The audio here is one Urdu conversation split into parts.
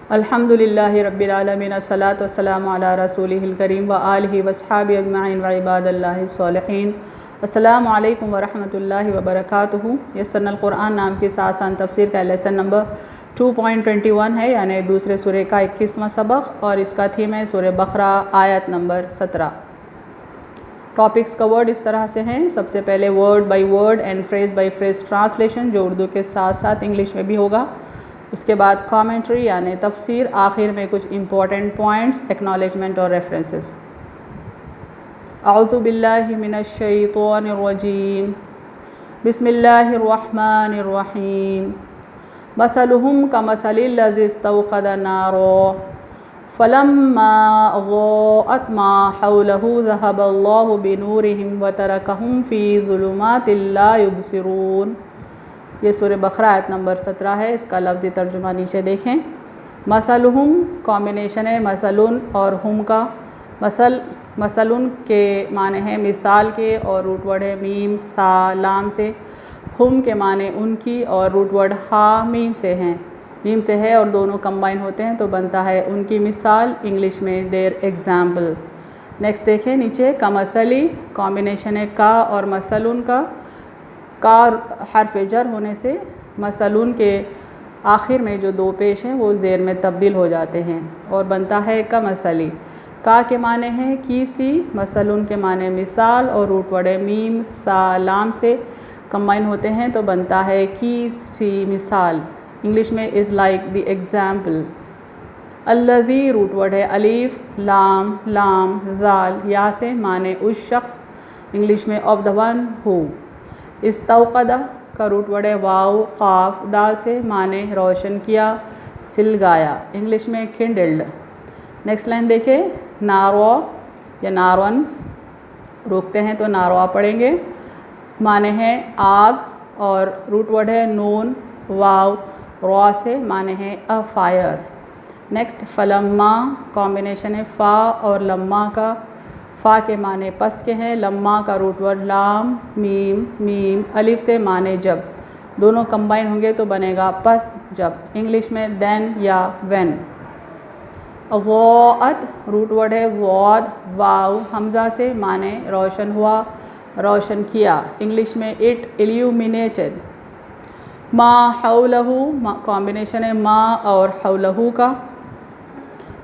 الحمدللہ رب العالمین الصلاۃ والسلام علی رسولہ الکریم وآلہ واصحابہ اجمعین وعباد اللہ الصالحین۔ السلام علیکم ورحمۃ اللہ وبرکاتہ۔ یسرنا القرآن نام کی آسان تفسیر کا لیسن نمبر 2.21 ہے، یعنی دوسرے سورہ کا 21واں سبق، اور اس کا تھیم ہے سورہ بقرہ آیت نمبر 17۔ ٹاپکس کا ورڈ اس طرح سے ہیں، سب سے پہلے word by word and phrase by phrase translation, جو اردو کے ساتھ ساتھ انگلش میں بھی ہوگا۔ اس کے بعد کامنٹری یعنی تفسیر، آخر میں کچھ امپورٹنٹ پوائنٹس، ایکنالجمنٹ اور ریفرنسز۔ اعوذ باللہ من الشیطان الرجیم، بسم اللہ الرحمن الرحیم۔ مثلہم کمثل الذی استوقد نارا فلما اضاءت ما حولہ ذہب اللہ بنورہم وترکہم فی ظلمات لا یبصرون۔ یہ سورہ بقرہ آیت نمبر 17 ہے، اس کا لفظی ترجمہ نیچے دیکھیں۔ مثلہم کامبینیشن ہے مثلن اور ہم کا۔ مثلن کے معنی ہے مثال کے، اور روٹ ورڈ ہے میم سا لام سے۔ ہم کے معنی ان کی، اور روٹ ورڈ ہا میم سے ہے اور دونوں کمبائن ہوتے ہیں تو بنتا ہے ان کی مثال، انگلش میں دیر ایگزامپل۔ نیکسٹ دیکھیں نیچے، کمثلی کامبینیشن ہے کا اور مثلن کا۔ کا حرف جر ہونے سے مثلن کے آخر میں جو دو پیش ہیں وہ زیر میں تبدیل ہو جاتے ہیں اور بنتا ہے کمثلی۔ کا کے معنی ہے کی سی، مثلن کے معنی مثال، اور روٹ ورڈ میم سا لام سے کمبائن ہوتے ہیں تو بنتا ہے کی سی مثال، انگلش میں از لائک دی ایگزامپل۔ الذی روٹ ورڈ ہے الف لام ذال یا سے، معنی اس شخص، انگلش میں آف دا ون ہو۔ استوقدہ کا روٹ ورڈ ہے واو قاف دال سے، معنی روشن کیا، سلگایا، انگلش میں کینڈلڈ۔ نیکسٹ لائن دیکھیں، ناروا یا نارون، روکتے ہیں تو ناروا پڑھیں گے، معنی ہے آگ، اور روٹ ورڈ ہے نون واو را سے، معنی ہے اے فائر۔ نیکسٹ فلما کامبینیشن ہے فا اور لما کا۔ فا کے معنی پس کے ہیں، لما کا روٹ ورڈ لام میم الف سے، معنی جب، دونوں کمبائن ہوں گے تو بنے گا پس جب، انگلش میں دین یا وین۔ اضاءت روٹ ورڈ ہے واد واو حمزہ سے، معنی روشن ہوا، روشن کیا، انگلش میں اٹ illuminated۔ ما حولہ کامبینیشن ہے ما اور حولہ کا۔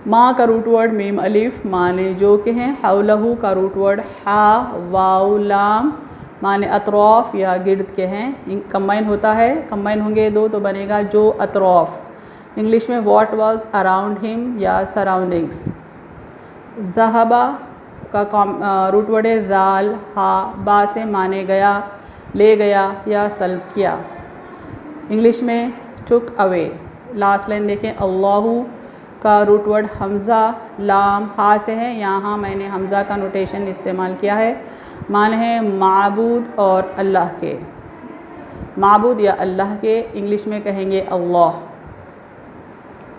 ما کا روٹ ورڈ میم الف، معنی جو کہ ہیں، حولہ کا روٹ ورڈ ہا واو لام، معنی اطراف یا گرد کے ہیں، کمبائن ہوتا ہے، کمبائن ہوں گے دو تو بنے گا جو اطراف، انگلش میں واٹ واز اراؤنڈ ہم یا سراؤنڈنگس۔ ذہبہ کا روٹ ورڈ ہے ذال ہا با سے، معنی گیا، لے گیا یا سلب کیا، انگلش میں ٹک اوے۔ لاسٹ لائن دیکھیں، اللہ کا روٹ ورڈ حمزہ لام ہا سے ہے، یہاں میں نے حمزہ کا نوٹیشن استعمال کیا ہے، معنی ہے معبود اور اللہ کے، معبود یا اللہ کے، انگلش میں کہیں گے اللہ۔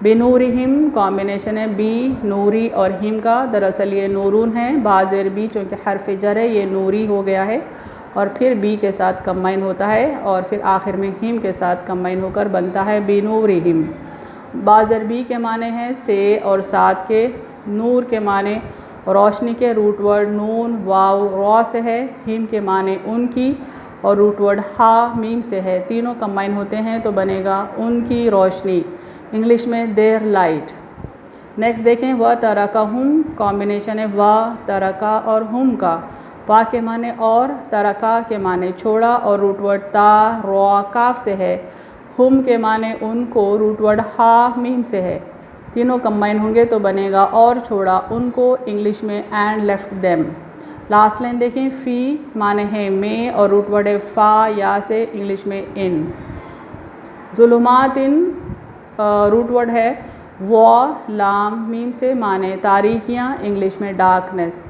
بنورہم کامبینیشن ہے بی نوری اور ہم کا، دراصل یہ نورون ہے، بازر بی چونکہ حرف جر ہے یہ نوری ہو گیا ہے اور پھر بی کے ساتھ کمبائن ہوتا ہے اور پھر آخر میں ہم کے ساتھ کمبائن ہو کر بنتا ہے بنورہم۔ بازر بی کے معنی ہیں سے اور ساتھ کے، نور کے معنی روشنی کے، روٹ ورڈ نون واو را سے ہے، ہم کے معنی ان کی، اور روٹ ورڈ ہا میم سے ہے، تینوں کمبائن ہوتے ہیں تو بنے گا ان کی روشنی، انگلش میں دیر لائٹ۔ نیکسٹ دیکھیں، وَتَرَكَهُمْ کامبینیشن ہے وا ترکا اور ہم کا۔ وا کے معنی اور، ترکا کے معنی چھوڑا، اور روٹ ورڈ تا را کاف سے ہے، ہم کے معنی ان کو، روٹ ورڈ ہا میم سے ہے، تینوں کمبائن ہوں گے تو بنے گا اور چھوڑا ان کو، انگلش میں and left them. Last line دیکھیں، فی معنی ہے میں، اور روٹ ورڈ ہے فا یا سے، انگلش میں ان۔ ظلمات روٹ ورڈ ہے وا لام میم سے، معنی تاریکیاں، انگلش میں ڈارکنیس۔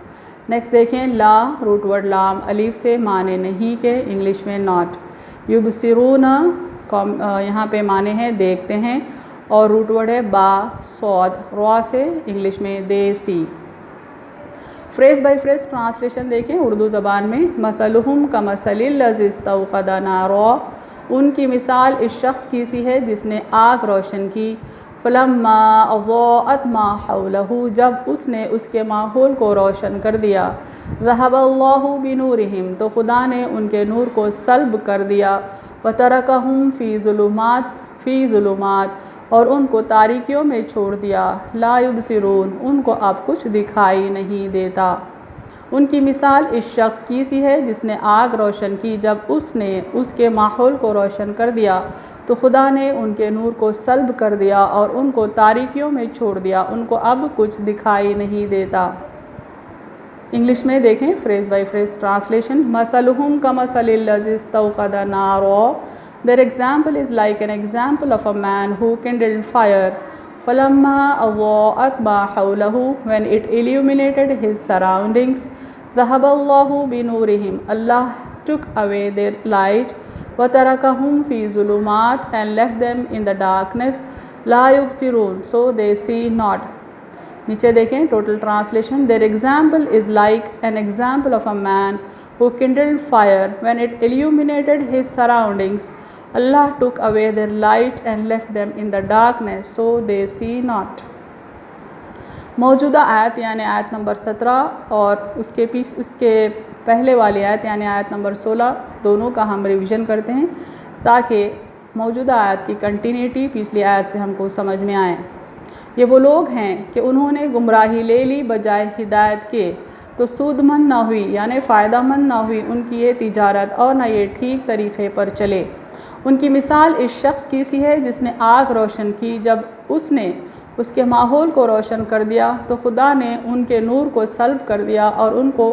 نیکسٹ دیکھیں، لا روٹ ورڈ لام الف سے، معنی نہیں کے، انگلش میں ناٹ۔ یبصرون یہاں پہ معنی ہے دیکھتے ہیں، اور روٹ ورڈ ہے با صاد را سے، انگلش میں دے سی۔ فریز بائی فریز ٹرانسلیشن دیکھیں اردو زبان میں، مثلہم کمثل الذی استوقد نارا، ان کی مثال اس شخص کی سی ہے جس نے آگ روشن کی، فلما اضاءت ما حولہ، جب اس نے اس کے ماحول کو روشن کر دیا، ذہب اللہ بنورہم، تو خدا نے ان کے نور کو سلب کر دیا، وترکہم فی ظلمات، اور ان کو تاریکیوں میں چھوڑ دیا، لا یبصرون، ان کو اب کچھ دکھائی نہیں دیتا۔ ان کی مثال اس شخص کی سی ہے جس نے آگ روشن کی، جب اس نے اس کے ماحول کو روشن کر دیا تو خدا نے ان کے نور کو سلب کر دیا اور ان کو تاریکیوں میں چھوڑ دیا، ان کو اب کچھ دکھائی نہیں دیتا۔ انگلش میں دیکھیں فریز بائی فریز ٹرانسلیشن۔ مثلہم کمثل الذی استوقد نارا، their example is like an example of a man who kindled fire. فَلَمَّا أَضَاءَتْ مَا حَوْلَهُ، when it illuminated his surroundings، ذَهَبَ اللَّهُ بِنُورِهِمْ، Allah took away their light، وَتَرَكَهُمْ فِي ظُلُمَاتٍ، and left them in the darkness، لَا يُبْصِرُونَ، so they see not۔ نیچے دیکھیں total translation. their example is like an example of a man who kindled fire. when it illuminated his surroundings، Allah took away their light and left them in the darkness so they see not۔ موجودہ آیت یعنی آیت نمبر 17 اور اس کے پہلے والی آیت یعنی آیت نمبر 16 دونوں کا ہم ریویژن کرتے ہیں تاکہ موجودہ آیت کی کنٹینیوٹی پچھلی آیت سے ہم کو سمجھ میں آئے۔ یہ وہ لوگ ہیں کہ انہوں نے گمراہی لے لی بجائے ہدایت کے، تو سود مند نہ ہوئی یعنی فائدہ مند نہ ہوئی ان کی یہ تجارت، اور نہ یہ ٹھیک طریقے پر چلے۔ ان کی مثال اس شخص کی سی ہے جس نے آگ روشن کی، جب اس نے اس کے ماحول کو روشن کر دیا تو خدا نے ان کے نور کو سلب کر دیا اور ان کو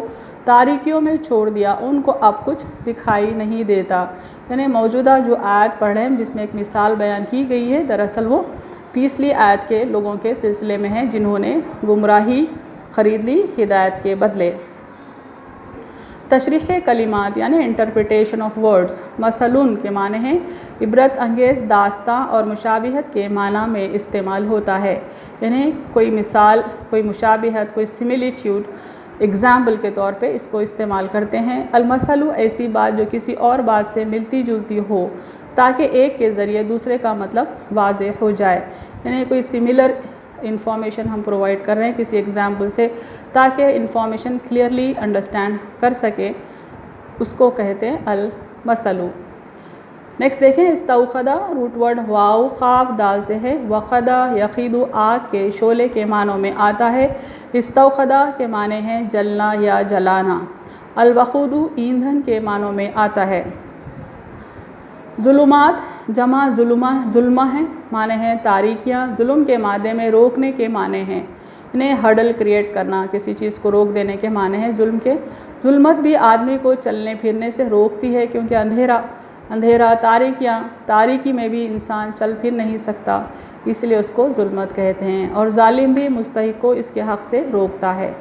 تاریکیوں میں چھوڑ دیا، ان کو اب کچھ دکھائی نہیں دیتا۔ یعنی موجودہ جو آیت پڑھ رہے ہیں جس میں ایک مثال بیان کی گئی ہے، دراصل وہ پچھلی آیت کے لوگوں کے سلسلے میں ہے جنہوں نے گمراہی خرید لی ہدایت کے بدلے۔ تشریح کلمات یعنی انٹرپریٹیشن آف ورڈز۔ مثلون کے معنی ہیں عبرت انگیز، داستاں اور مشابہت کے معنی میں استعمال ہوتا ہے، یعنی کوئی مثال، کوئی مشابہت، کوئی سملیٹیوڈ اگزامپل کے طور پہ اس کو استعمال کرتے ہیں۔ المثل ایسی بات جو کسی اور بات سے ملتی جلتی ہو تاکہ ایک کے ذریعے دوسرے کا مطلب واضح ہو جائے، یعنی کوئی سملر انفارمیشن ہم پرووائڈ کر رہے ہیں کسی ایگزامپل سے تاکہ انفارمیشن کلیئرلی انڈرسٹینڈ کر سکے، اس کو کہتے ہیں المثل۔ نیکسٹ دیکھیں استوقدہ، روٹ ورڈ واو قاف دال سے ہے، وقدہ یقید آگ کے شعلے کے معنوں میں آتا ہے۔ استوقدہ کے معنی ہیں جلنا یا جلانا۔ الوقود ایندھن کے معنوں میں آتا ہے۔ ظلمات جمع ظلمہ ہیں، معنی ہیں تاریکیاں، ظلم کے مادے میں روکنے کے معنی ہیں، انہیں ہڈل کریٹ کرنا، کسی چیز کو روک دینے کے معنی ہیں ظلم کے۔ ظلمت بھی آدمی کو چلنے پھرنے سے روکتی ہے کیونکہ اندھیرا تاریکی میں بھی انسان چل پھر نہیں سکتا، اس لیے اس کو ظلمت کہتے ہیں، اور ظالم بھی مستحق کو اس کے حق سے روکتا ہے۔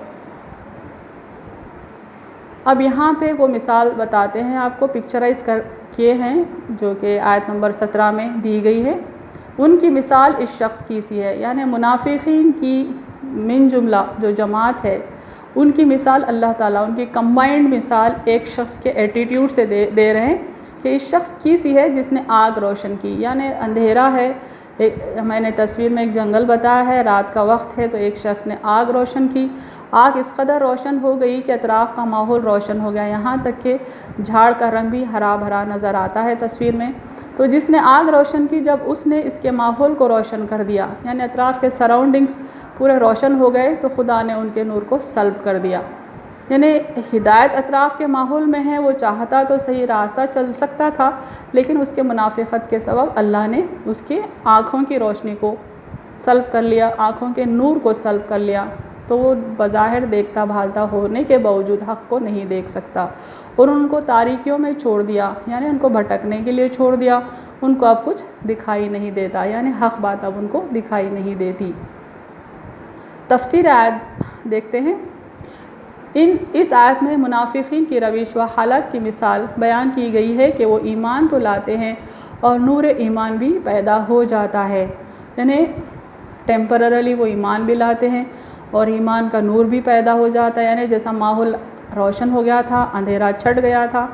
اب یہاں پہ وہ مثال بتاتے ہیں، آپ کو پکچرائز کیے ہیں جو کہ آیت نمبر 17 میں دی گئی ہے۔ ان کی مثال اس شخص کی سی ہے، یعنی منافقین کی من جملہ جو جماعت ہے ان کی مثال اللہ تعالیٰ ان کی کمبائنڈ مثال ایک شخص کے ایٹیٹیوڈ سے دے رہے ہیں کہ اس شخص کی سی ہے جس نے آگ روشن کی، یعنی اندھیرا ہے، میں نے تصویر میں ایک جنگل بتایا ہے، رات کا وقت ہے، تو ایک شخص نے آگ روشن کی، آگ اس قدر روشن ہو گئی کہ اطراف کا ماحول روشن ہو گیا، یہاں تک کہ جھاڑ کا رنگ بھی ہرا بھرا نظر آتا ہے تصویر میں۔ تو جس نے آگ روشن کی، جب اس نے اس کے ماحول کو روشن کر دیا، یعنی اطراف کے سراؤنڈنگز پورے روشن ہو گئے، تو خدا نے ان کے نور کو سلب کر دیا۔ یعنی ہدایت اطراف کے ماحول میں ہے، وہ چاہتا تو صحیح راستہ چل سکتا تھا، لیکن اس کے منافقت کے سبب اللہ نے اس کی آنکھوں کی روشنی کو سلب کر لیا، آنکھوں کے نور کو سلب کر لیا، تو وہ بظاہر دیکھتا بھالتا ہونے کے باوجود حق کو نہیں دیکھ سکتا، اور ان کو تاریکیوں میں چھوڑ دیا، یعنی ان کو بھٹکنے کے لیے چھوڑ دیا، ان کو اب کچھ دکھائی نہیں دیتا، یعنی حق بات اب ان کو دکھائی نہیں دیتی۔ تفسیر آیت دیکھتے ہیں۔ اس آیت میں منافقین کی روش و حالت کی مثال بیان کی گئی ہے کہ وہ ایمان تو لاتے ہیں اور نور ایمان بھی پیدا ہو جاتا ہے، یعنی ٹیمپررلی وہ ایمان بھی لاتے ہیں اور ایمان کا نور بھی پیدا ہو جاتا ہے، یعنی جیسا ماحول روشن ہو گیا تھا، اندھیرا چھٹ گیا تھا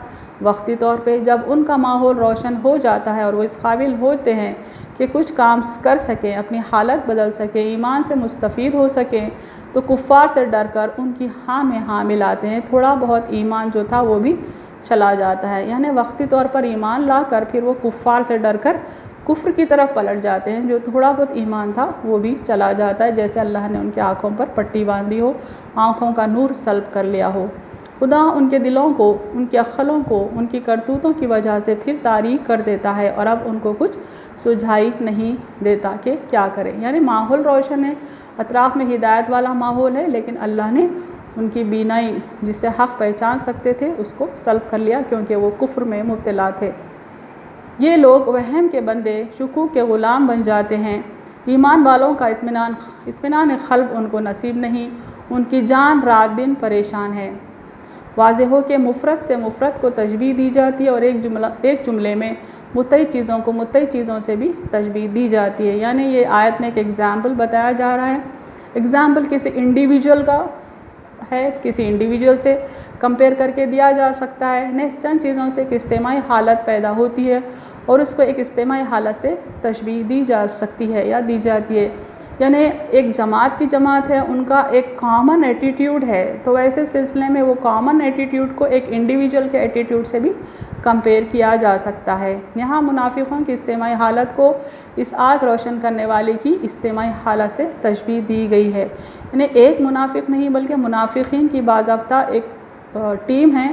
وقتی طور پہ، جب ان کا ماحول روشن ہو جاتا ہے اور وہ اس قابل ہوتے ہیں کہ کچھ کام کر سکیں، اپنی حالت بدل سکیں، ایمان سے مستفید ہو سکیں، تو کفار سے ڈر کر ان کی ہاں میں ہاں ملاتے ہیں۔ تھوڑا بہت ایمان جو تھا وہ بھی چلا جاتا ہے، یعنی وقتی طور پر ایمان لا کر پھر وہ کفار سے ڈر کر کفر کی طرف پلٹ جاتے ہیں۔ جو تھوڑا بہت ایمان تھا وہ بھی چلا جاتا ہے، جیسے اللہ نے ان کی آنکھوں پر پٹی باندھی ہو، آنکھوں کا نور سلب کر لیا ہو۔ خدا ان کے دلوں کو، ان کے عقلوں کو ان کی کرتوتوں کی وجہ سے پھر تاریک کر دیتا ہے، اور اب ان کو کچھ سجھائی نہیں دیتا کہ کیا کرے۔ یعنی ماحول روشن ہے، اطراف میں ہدایت والا ماحول ہے، لیکن اللہ نے ان کی بینائی جسے حق پہچان سکتے تھے اس کو سلب کر لیا، کیونکہ وہ کفر میں مبتلا تھے۔ یہ لوگ وہم کے بندے، شکوک کے غلام بن جاتے ہیں۔ ایمان والوں کا اطمینان قلب ان کو نصیب نہیں، ان کی جان رات دن پریشان ہے۔ واضح ہو کہ مفرد سے مفرد کو تشبیہ دی جاتی ہے، اور ایک جملے میں متعدد چیزوں کو متعدد چیزوں سے بھی تشبیہ دی جاتی ہے۔ یعنی یہ آیت میں ایک ایگزامپل بتایا جا رہا ہے۔ ایگزامپل کسی انڈیویجول کا ہے، کسی انڈیویجول سے کمپیئر کر کے دیا جا سکتا ہے۔ نیکسٹ چند چیزوں سے ایک اجتماعی حالت پیدا ہوتی ہے، اور اس کو ایک اجتماعی حالت سے تشبیہ دی جا سکتی ہے یا دی جاتی ہے۔ یعنی ایک جماعت کی جماعت ہے، ان کا ایک کامن ایٹیٹیوڈ ہے، تو ایسے سلسلے میں وہ کامن ایٹیٹیوڈ کو ایک انڈیویجول کے ایٹیٹیوڈ سے بھی کمپیئر کیا جا سکتا ہے۔ یہاں منافقوں کی اجتماعی حالت کو اس آگ روشن کرنے والے کی اجتماعی حالت سے تشبیہ دی گئی ہے۔ یعنی ایک منافق نہیں بلکہ منافقین کی باضابطہ ایک ٹیم ہے،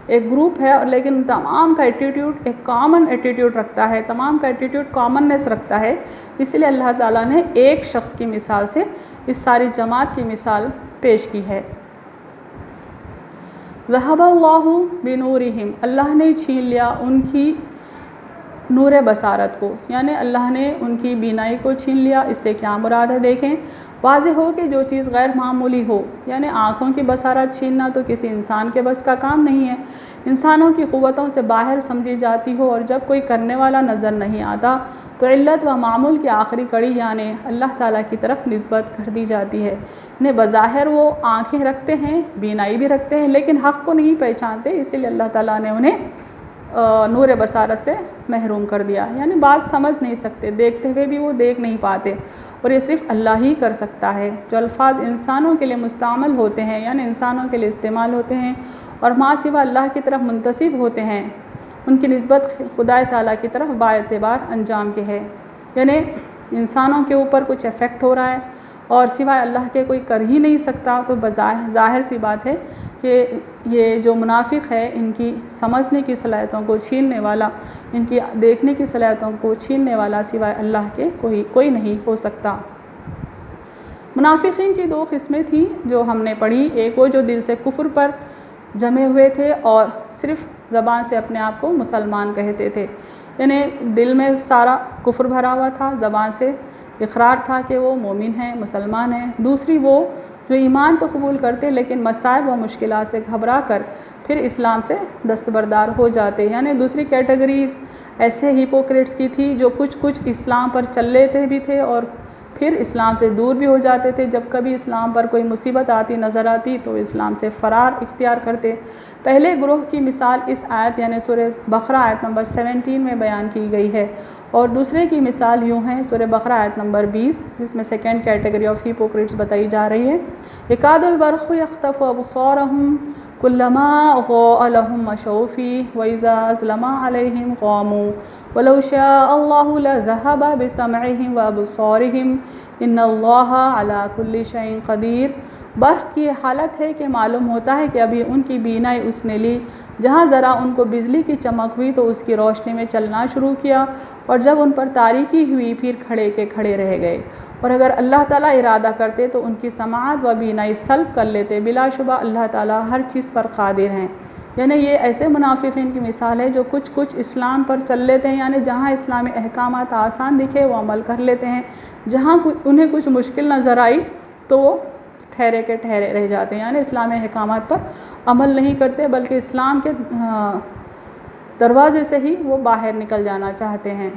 ایک گروپ ہے، اور لیکن تمام کا ایٹیٹیوڈ ایک کامن ایٹیٹیوڈ رکھتا ہے، تمام کا ایٹیٹیوڈ کامننس رکھتا ہے۔ اس لیے اللہ تعالیٰ نے ایک شخص کی مثال سے اس ساری جماعت کی مثال پیش کی ہے۔ ذَهَبَ اللَّهُ بِنُورِهِمْ، اللہ نے چھین لیا ان کی نور بصارت کو، یعنی اللہ نے ان کی بینائی کو چھین لیا۔ اس سے کیا مراد ہے دیکھیں۔ واضح ہو کہ جو چیز غیر معمولی ہو، یعنی آنکھوں کی بصارت چھیننا تو کسی انسان کے بس کا کام نہیں ہے، انسانوں کی قوتوں سے باہر سمجھی جاتی ہو، اور جب کوئی کرنے والا نظر نہیں آتا تو علت و معمول کی آخری کڑی یعنی اللہ تعالیٰ کی طرف نسبت کر دی جاتی ہے۔ انہیں بظاہر وہ آنکھیں رکھتے ہیں، بینائی بھی رکھتے ہیں، لیکن حق کو نہیں پہچانتے، اسی لیے اللہ تعالیٰ نے انہیں نور بصارت سے محروم کر دیا۔ یعنی بات سمجھ نہیں سکتے، دیکھتے ہوئے بھی وہ دیکھ نہیں پاتے، اور یہ صرف اللہ ہی کر سکتا ہے۔ جو الفاظ انسانوں کے لیے مستعمل ہوتے ہیں، یعنی انسانوں کے لیے استعمال ہوتے ہیں اور ما سوا اللہ کی طرف منتسب ہوتے ہیں، ان کی نسبت خدا تعالیٰ کی طرف با اعتبار انجام کے ہے۔ یعنی انسانوں کے اوپر کچھ افیکٹ ہو رہا ہے اور سوائے اللہ کے کوئی کر ہی نہیں سکتا، تو ظاہر سی بات ہے کہ یہ جو منافق ہے ان کی سمجھنے کی صلاحیتوں کو چھیننے والا، ان کی دیکھنے کی صلاحیتوں کو چھیننے والا سوائے اللہ کے کوئی نہیں ہو سکتا۔ منافقین کی دو قسمیں تھیں جو ہم نے پڑھی، ایک وہ جو دل سے کفر پر جمے ہوئے تھے اور صرف زبان سے اپنے آپ کو مسلمان کہتے تھے، یعنی دل میں سارا کفر بھرا ہوا تھا، زبان سے اقرار تھا کہ وہ مومن ہیں، مسلمان ہیں۔ دوسری وہ جو ایمان تو قبول کرتے لیکن مصائب و مشکلات سے گھبرا کر پھر اسلام سے دستبردار ہو جاتے۔ یعنی دوسری کیٹیگریز ایسے ہیپوکریٹس کی تھی جو کچھ اسلام پر چل لیتے بھی تھے اور پھر اسلام سے دور بھی ہو جاتے تھے۔ جب کبھی اسلام پر کوئی مصیبت آتی نظر آتی تو اسلام سے فرار اختیار کرتے۔ پہلے گروہ کی مثال اس آیت یعنی سورہ بقرہ آیت نمبر 17 میں بیان کی گئی ہے، اور دوسرے کی مثال یوں ہے سورہ بقرہ آیت نمبر 20، جس میں سیکنڈ کیٹیگری آف ہیپوکریٹس بتائی جا رہی ہے۔ یکاد البرق یخطف ابصارهم کلما اضاء لهم مشوا فیہ واذا اظلم علیہم قاموا ولو شاء اللہ لذہب بسمعہم وابصارہم ان اللہ علی کل شیء قدیر۔ برق کی حالت ہے کہ معلوم ہوتا ہے کہ ابھی ان کی بینائی اس نے لی، جہاں ذرا ان کو بجلی کی چمک ہوئی تو اس کی روشنی میں چلنا شروع کیا، اور جب ان پر تاریکی ہوئی پھر کھڑے کے کھڑے رہ گئے، اور اگر اللہ تعالیٰ ارادہ کرتے تو ان کی سماعت و بینائی سلب کر لیتے۔ بلا شبہ اللہ تعالیٰ ہر چیز پر قادر ہیں۔ یعنی یہ ایسے منافقین کی مثال ہے جو کچھ اسلام پر چل لیتے ہیں، یعنی جہاں اسلامی احکامات آسان دکھے وہ عمل کر لیتے ہیں، جہاں انہیں کچھ مشکل نظر آئی تو وہ ٹھہرے کے ٹھہرے رہ جاتے ہیں، یعنی اسلامی احکامات پر عمل نہیں کرتے بلکہ اسلام کے دروازے سے ہی وہ باہر نکل جانا چاہتے ہیں۔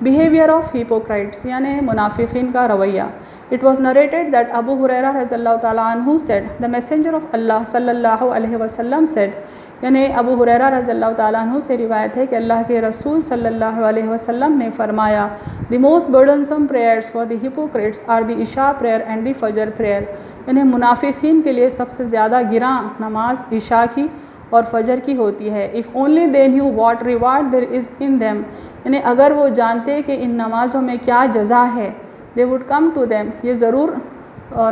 بیہیویئر آف ہیپوکرائٹس یعنی منافقین کا رویہ۔ It was narrated that Abu Hurairah رضی اللہ تعالیٰ عنہ said, The messenger of Allah صلی اللہ علیہ وسلم said, یعنی ابو ہریرہ رضی اللہ تعالیٰ عنہ سے روایت ہے کہ اللہ کے رسول صلی اللہ علیہ وسلم نے فرمایا the most burdensome prayers for the hypocrites are the عشاء پریئر اینڈ دی فجر پریئر، یعنی منافقین کے لیے سب سے زیادہ گراں نماز عشاء کی اور فجر کی ہوتی ہے. If only they knew what reward there is in them, یعنی اگر وہ جانتے کہ ان نمازوں میں کیا جزا ہے، they would come to them, یہ ضرور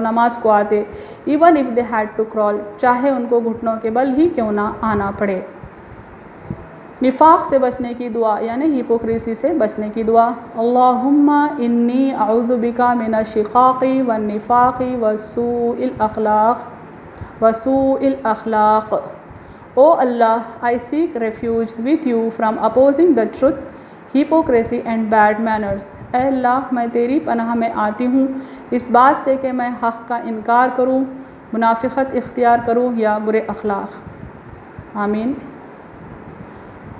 نماز کو آتے. Even if they had to crawl, چاہے ان کو گھٹنوں کے بل ہی کیوں نہ آنا پڑے. نفاق سے بچنے کی دعا یعنی ہپوکریسی سے بچنے کی دعا. اللہم انی اعوذ بک من الشقاق والنفاق وسوء الاخلاق. او اللہ، I seek refuge with you from opposing the truth, hypocrisy and bad manners. اے اللہ، میں تیری پناہ میں آتی ہوں اس بات سے کہ میں حق کا انکار کروں، منافقت اختیار کروں یا برے اخلاق. آمین.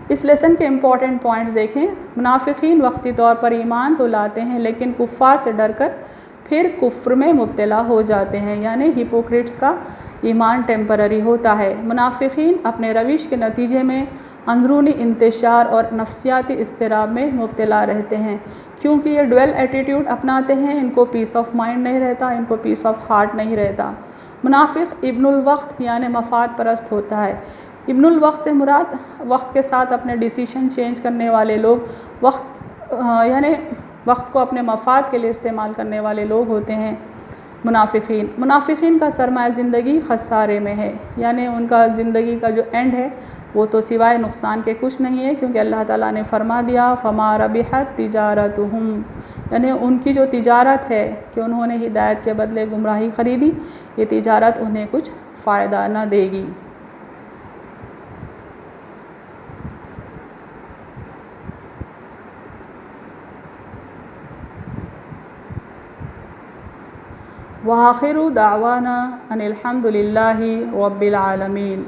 اس لیسن کے امپورٹنٹ پوائنٹس دیکھیں. منافقین وقتی طور پر ایمان تو لاتے ہیں لیکن کفار سے ڈر کر پھر کفر میں مبتلا ہو جاتے ہیں، یعنی ہپوکریٹس کا ایمان ٹیمپرری ہوتا ہے. منافقین اپنے روش کے نتیجے میں اندرونی انتشار اور نفسیاتی اضطراب میں مبتلا رہتے ہیں کیونکہ یہ ڈویل ایٹیٹیوڈ اپناتے ہیں. ان کو پیس آف مائنڈ نہیں رہتا، ان کو پیس آف ہارٹ نہیں رہتا. منافق ابن الوقت یعنی مفاد پرست ہوتا ہے. ابن الوقت سے مراد وقت کے ساتھ اپنے ڈیسیشن چینج کرنے والے لوگ، یعنی وقت کو اپنے مفاد کے لیے استعمال کرنے والے لوگ ہوتے ہیں منافقین. منافقین کا سرمایہ زندگی خسارے میں ہے، یعنی ان کا زندگی کا جو اینڈ ہے وہ تو سوائے نقصان کے کچھ نہیں ہے، کیونکہ اللہ تعالیٰ نے فرما دیا فما ربحت تجارتہم، یعنی ان کی جو تجارت ہے کہ انہوں نے ہدایت کے بدلے گمراہی خریدی، یہ تجارت انہیں کچھ فائدہ نہ دے گی. وآخر دعوانا ان الحمد للہ رب العالمین.